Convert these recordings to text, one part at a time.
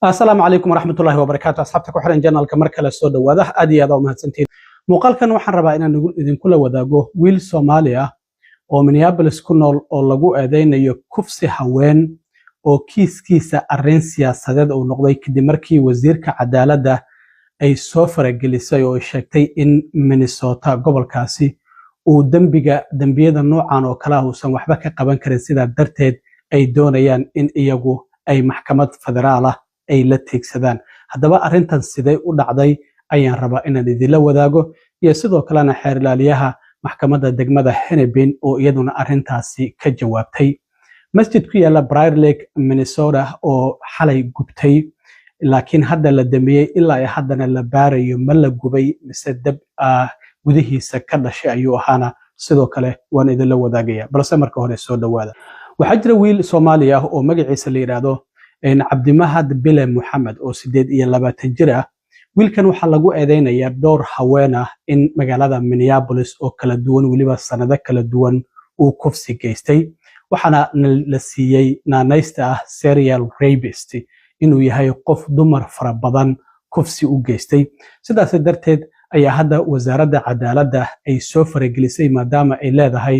السلام عليكم ورحمة الله وبركاته أصحابتك وحرين جنال كمركلة السوداء وده أدي هذا ومهتنتين مقال كان وحن ربا إن نقول إذن كل وذاقه ويل سوماليا ومنيابلس كنا لجو أدين يكفس هوين أو كيس أرنسيا سداد أو نقضي كدمركي وزير كعدالة ده أي سفر جلسة أو شكتي إن مينيسوتا قبل كاسي ودنبيا النوع عن وكلاه سمحبك قبل كرسيدا درتد أي دونيان إن إيجو أي محكمة فدرالة ay la tiigsadaan haddaba arrintan sidee u dhacday ayaan rabaa inaan idinla wadaago iyo sidoo kalena xeer ilaaliyaha maxkamadda degmada Hennepin oo iyaduna arrintaasi ka jawaabtay masjid ku yaala Briar Lake Minnesota oo xalay gubtay laakiin hadda la damiyay ilaa ay haddana la baarayo ma la gubay mise dab gudihiisa ka dhashay ayuu ahaana sidoo kale waan idinla wadaagaya balse marka hore soo dhawaada waxaa jira wiil Soomaali ah oo magaciisa la yiraahdo Cabdimahad Bile Muhammad oo 28 jir ah wiilkan waxa lagu eedeynayaa dhowr haween ah in magaalada Minneapolis oo kala duwan waliba sanado kala duwan uu kufsi geystay waxaana la siiyay naanaysta ah serial rapist inuu yahay qof dumar fara badan kufsi u geystay sidaas darteed ayaa hadda wasaaradda cadaaladda ay soo faragelisay maadaama ay leedahay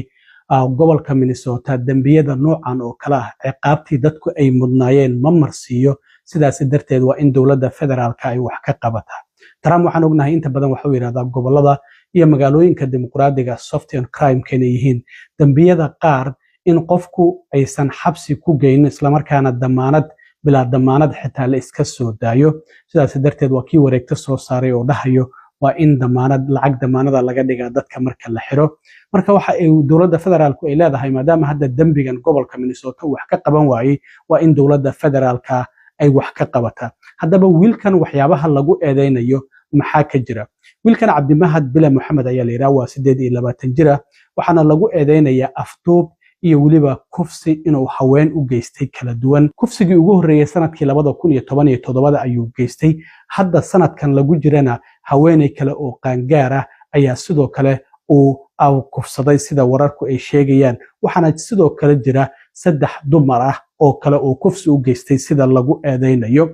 gobolka Minnesota dambiyada noocan oo kala ah ciqaabtii dadku ay mudnaayeen ma marsiyo sidaas darteed waa in dawladda federaalka ay wax ka qabataa Trump waxaan ognahay inta badan waxa uu yiraahdaa gobolada iyo magaalooyinka dimuqraadiga soft and crime kana yihiin dambiyada qaar in qofku aysan xabsi ku geyn isla markaana damaanad bilaa damaanad xitaa la iska soo daayo sidaas darteed waa kii wareegta soo saaray oo dhahayo waa in damaanad lacag damaanada laga dhigaa dadka marka la xiro marka waxa ay dawladda federaalku ay leedahay maadaama hadda dambigan gobolka Minnesota wax ka qaban waayay waa in dawladda federaalka ay wax ka qabata haddaba wiilkan waxyaabaha lagu eedeynayo maxaa ka jira wiilkan Cabdimahad Bile Muhammad ayaa la yiraahdaa waa 28 jir ah waxaana lagu eedeynayaa afduub iyo waliba kufsi inuu haween u geystay kala duwan kufsigii ugu horeeyay sanadkii 2017 ayuu geystay hadda sanadkan lagu jirana haweeney kale oo qaangaar ah ayaa sidoo kale uu kufsaday sida wararku ay sheegayaan waxaana sidoo kale jira 3 dumar ah oo kale oo kufsi u geystay sida lagu eedeynayo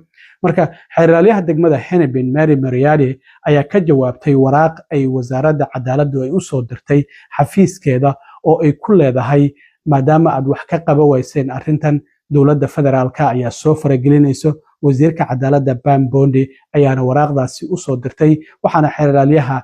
marka xeer ilaaliyaha degmada Hennepin Mary Mariadi ayaa ka jawaabtay waraaq ay wasaaradda cadaaladdu ay u soo dirtay xafiiskeeda oo ay ku leedahay maadaama aad wax ka qaba wayseen arrintan dawladda federaalka ayaa soo faragelinayso wasiirka cadaaladda Pam Bondi ayaana waraaqdaasi u soo dirtay waxaana xeer ilaaliyaha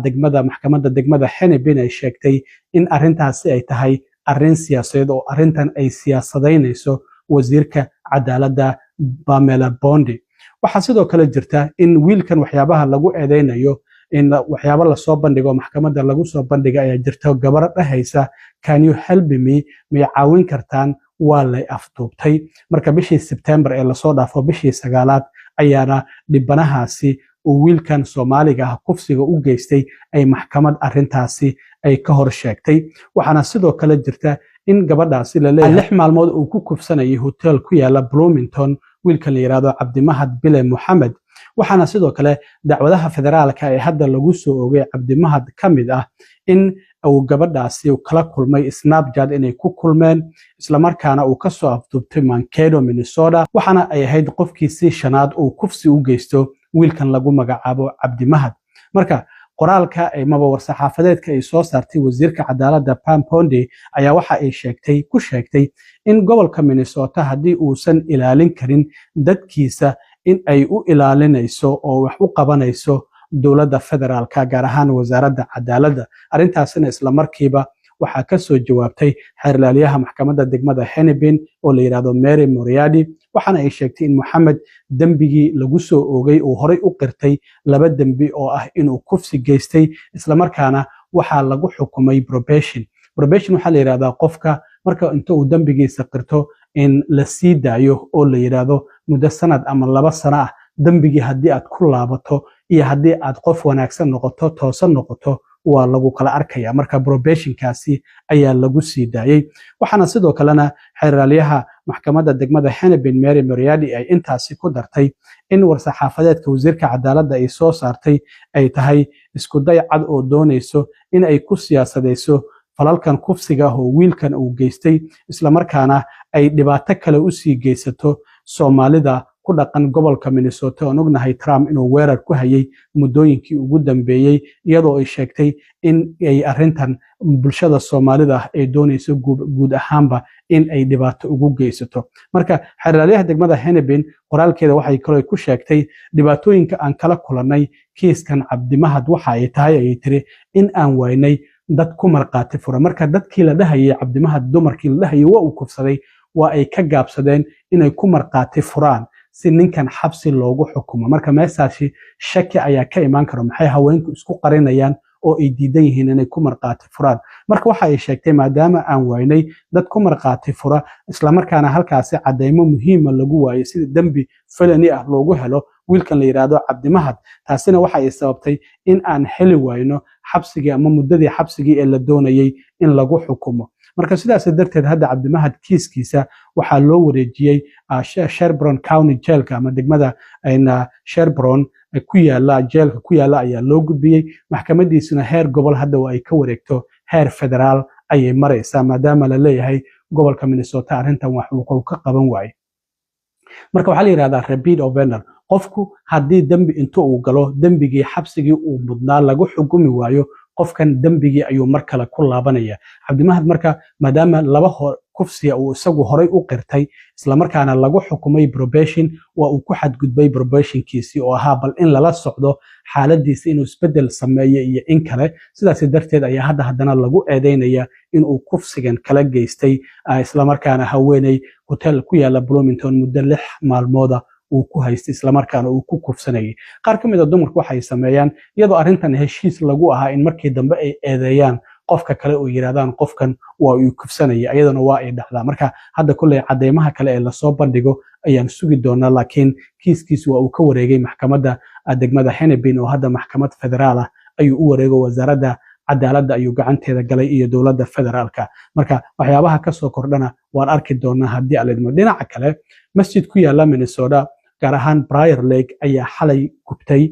degmada maxkamadda degmada Hennepin ay sheegtay in arrintaasi ay tahay arrin siyaasadeed oo arrintan ay siyaasadeynayso wasiirka cadaaladda Pamela Bondi waxa sidoo kale jirta in wiilkan waxyaabaha lagu eedeynayo in waxyaabo la soo bandhigo maxkamadda lagu soo bandhiga ayaa jirta gabar dhahaysa can you help me ma caawin kartaan waa la afduubtay marka bishii September ee la soo dhaafo bishii 9aad ayaana dhibanahaasi oo wiilkan Soomaaliga ah kufsiga u geystay ay maxkamad arrintaasi ay ka hor sheegtay waxaana sidoo kale jirta in gabadhaasi la leeyahay 6 maalmood uu ku kufsanayay hotel ku yaala Bloomington wiilkan la yiraahdo Cabdimahad Bile Muhammad waxaana sidoo kale dacwadaha federaalka ee hadda lagu soo oogay Cabdimahad kamid ah in uu gabadhaasi kala kulmay Snapchat inay ku kulmeen isla markaana uu ka soo afduubtay Mankato Minnesota waxaana ay ahayd qofkiisii shanaad uu kufsi u geysto wiilkan lagu magacaabo Cabdimahad marka qoraalka ay war saxaafadeedka ay soo saartay wasiirka cadaaladda Pam Bondi ayaa waxa ay sheegtay in gobolka Minnesota hadii uusan ilaalin karin dadkiisa in ay u ilaalinayso oo wax u qabanayso dawladda federaalka gaar ahaan wasaaradda cadaaladda arrintaasina isla markiiba waxa ka soo jawaabtay xeer ilaaliyaha maxkamadda degmada Hennepin oo la yiraahdo Mary Mariadi waxaana ay sheegtay in Muhammad dambigii lagu soo oogay oo horay u qirtay 2 dambi oo ah inuu kufsi geystay isla markaana waxa lagu xukumay probation waxa la yiraahdaa qofka marka inta uu dambigiisa qirto in la sii daayo oo la yiraahdo muddo sanad ama 2 sano ah dambigii hadii aad ku laabato iyo hadii aad qof wanaagsan noqoto toosan noqoto waa lagu kala arkaya marka probationkaasi ayaa lagu sii daayay waxaana sidoo kalena xeer ilaaliyaha maxkamadda degmada Hennepin Mary Mariadi ay intaasi ku dartay in war-saxaafadeedka wasiirka cadaaladda ay soo saartay ay tahay isku day cad oo doonayso in ay ku siyaasadeyso falalkan kufsiga oo wiilkan uu geystay isla markaana ay dhibaato kale u sii geysato Soomaalida ku dhaqan gobolka Minnesota oo ognahay Trump inuu weerar ku hayay muddooyinkii ugu dambeeyay iyadoo ay sheegtay in ay arrintan bulshada Soomaalida ah ay doonayso guud ahaanba in ay dhibaato ugu geysato marka xeraalyaha degmada Hennepin qoraalkeeda waxay kale ku sheegtay dhibaatooyinka aan kala kulannay kiiskan Cabdimahad waxa ay tahay ay tiri in aan waynay dad ku marqaati fura marka dadkii la dhahayay Cabdimahad dumarkii la dhahayay waa uu kufsaday waa ay ka gaabsadeen inay ku marqaati furaan si ninkan xabsi loogu xukumo marka meeshaasi shaki ayaa ka imaan karo maxay haweenku isku qarinayaan oo ay diidan yihiin inay ku marqaati furaan marka waxa ay sheegtay maadaama aan waynay dad ku marqaati fura isla markaana halkaasi cadeymo muhiima lagu waayay sida dambi felony ah loogu helo wiilkan la yiraahdo Cabdimahad taasina waxa ay sababtay in aan heli wayno xabsigii ama muddadii xabsigii ee la doonayay in lagu xukumo marka sidaas darteed hadda Cabdimahad kiiskiisa waxaa loo wareejiyay Sherburne County Jailka ama degmada Sherburne ku yaala jeelka ku yaala ayaa loo gudbiyay maxkamadiisuna heer gobol hadda waa ay ka wareegto heer federaal ayay maraysaa maadaama la leeyahay gobolka Minnesota arrintan wax uu ka qaban waayay marka waxaa la yiraahdaa repeat offender qofku haddii dambi intuu uu galo dambigii xabsigii uu mudnaa lagu xukumi waayo qofkan dambigii ayuu mar kale ku laabanaya Cabdimahad marka maadaama laba kufsiga uu isagu horay u qirtay isla markaana lagu xukumay probation waa uu ku xadgudbay probationkiisii oo ahaa bal in lala socdo xaaladiisa inuu isbedel sameeyo iyo in kale sidaas darteed ayaa haddana lagu eedeynaya in uu kufsigan kala geystay isla markaana haweeney hotel ku yaala Bloomington muddo 6 maalmooda uu ku haystay isla markaana uu ku kufsanayay qaar ka mid ah dumarku waxay sameeyaan iyadoo arrintan heshiis lagu ahaa in markii dambe ay eedeeyaan qofka kale oo yiraahdaan qofkan waa uu kufsanayay ayadana waa ay dhaxdaa marka hadda kulay cadeymaha kale ee la soo bandhigo ayaan sugi doonaa laakiin kiiskiisu waa uu ka wareegay maxkamadda degmada Hennepin oo hadda maxkamad federaal ah ayuu u wareego wasaaradda cadaaladda ayuu gacanteeda galay iyo dowladda federaalka marka waxyaabaha ka soo kordhana waan arki doonaa haddii aladmo dhinaca kale masjid ku yaala Minnesota gaar ahaan Briar Lake ayaa xalay gubtay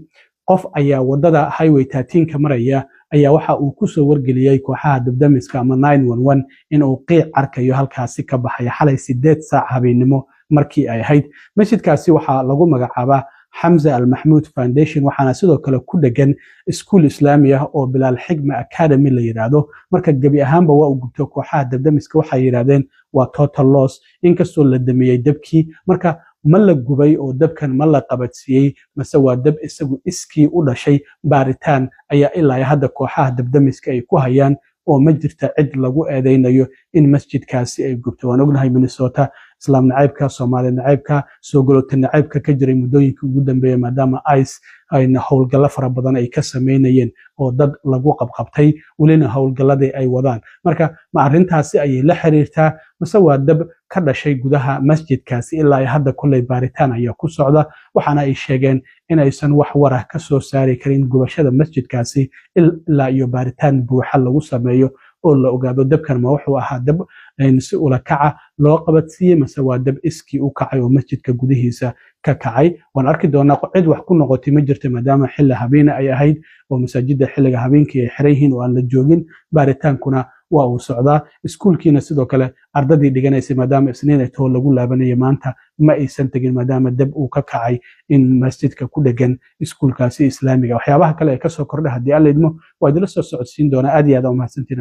qof ayaa wadada highway 13 maraya ayaa waxa uu ku soo wargeliyay kooxaha dabdamiska ama 911 in uu qiic arkayo halkaasi ka baxay xalay 8 saac habeenimo markii ay ahayd masjidkaasi waxa lagu magacaabaa Hamza Al-Mahmoud Foundation waxaana sidoo kale ku dhagan iskuul islaami ah oo Bilal Higma Academy la yiraahdo marka gabi ahaanba waa uu gubto kooxaha dabdamiska waxay yiraahdeen waa total loss inkastoo la damiyay dabkii marka ma la gubay oo dabkan ma la qabadsiiyay mase waa dab isagu iskii u dhashay baaritaan ayaa ilaa hadda kooxaha dabdamiska ay ku hayaan oo ma jirta cid lagu eedeynayo in masjidkaasi ay gubto waan ognahay Minnesota islaam nacaybka Soomaali nacaybka soo galootin nacaybka ka jiray muddooyinkii ugu dambeeyay maadaama ICE ayna howlgalo fara badan ay ka sameynayeen oo dad lagu qabqabtay walina howlgaladii ay wadaan marka ma arrintaasi ay la xiriirtaa mase waa dab ka dhashay gudaha masjidkaasi ilaa hadda kulay baaritaan ayaa ku socda waxaana ay sheegeen in aysan wax warah ka soo saari karin gubashada masjidkaasi ilaa iyo baaritaan buuxa lagu sameeyo oo la ogaado dabkan ma wuxuu ahaa dab si ula kaca loo qabadsiiyay mase waa dab iskii u kacay oo masjidka gudihiisa ka kacay waan arki doonaa cid wax ku noqotay ma jirto maadaama xilli habeen ay ahayd oo masaajidda xilliga habeenkii ay xiran yihiin oo aan la joogin baaritaankuna waa uu socdaa iskuulkiina sidoo kale ardadii dhiganaysay maadaama isniin ay too lagu laabanayay maanta ma aysan tegin maadaama dab uu ka kacay in masjidka ku dhagan iskuulkaasi islaamiga waxyaabaha kale ee ka soo kordha haddii alla idmo waa idila soo socodsiin doonaa aad iyo aad u mahadsantiin